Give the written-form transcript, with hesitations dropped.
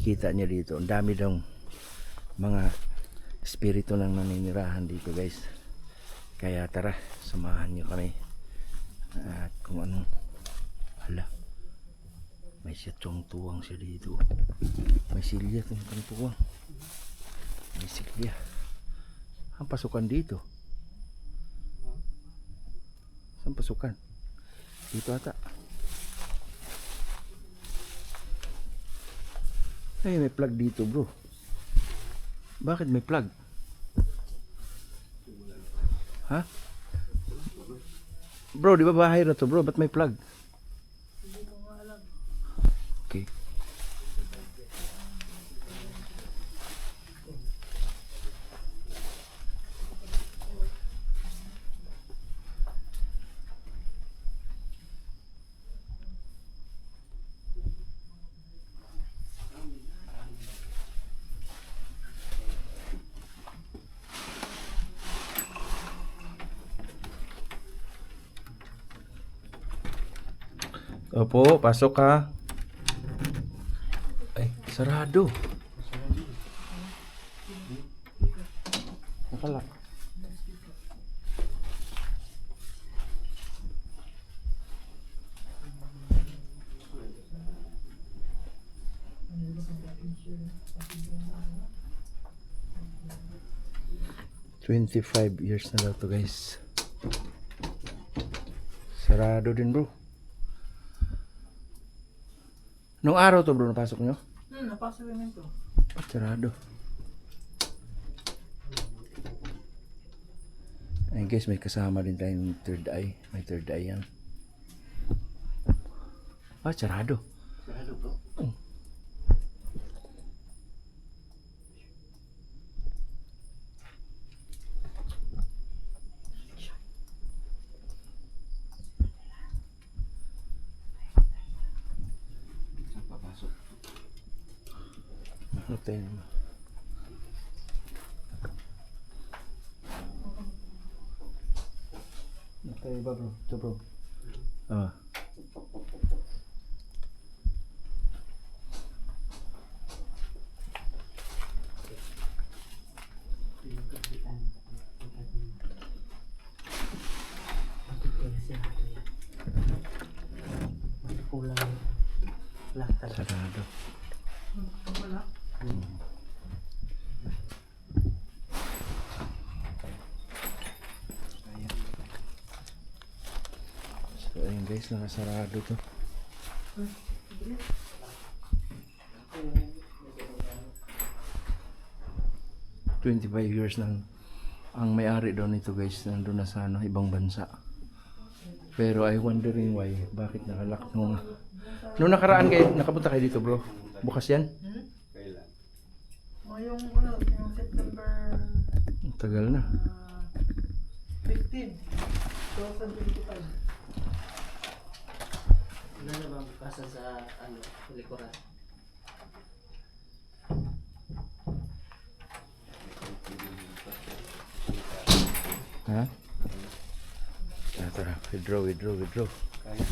makikita niya dito, ang dami daw mga espiritu nang naninirahan dito guys. Kaya tara, samahan niyo kami at kung anong hala, may siyang tuwang siya dito, may silya itong tuwang, may silya. Ang pasukan dito, saan pasukan? Dito ata. Ay, may plug dito bro. Bakit may plug? Ha? Bro, di ba bahay na to bro? Ba't may plug? Okay. Opo, pasok ka. Ay, sarado. Nakalak. "25 years na daw to guys." Sarado din bro. Nung araw to bro, napasok nyo? Napasok namin to. Sarado. Ay guys, may kasama din tayong third eye. May third eye yan. Ah, sarado. Sarado bro. Hotel. Hotel ba bro? Ito bro. Ah. Kulang lang talaga. Sarado. Wala. So ayun guys, nakasarado to. "25 years nang ang may-ari daw nito guys, nandun na sa ibang bansa. Pero I wondering why, bakit nakalak nung nakaraan kayo, nakapunta kayo dito bro? Bukas yan? Yung September Ang tagal na. 15, 2025. Wala na bang bukasan sa likuran? Ha? Tara, withdraw. Kaya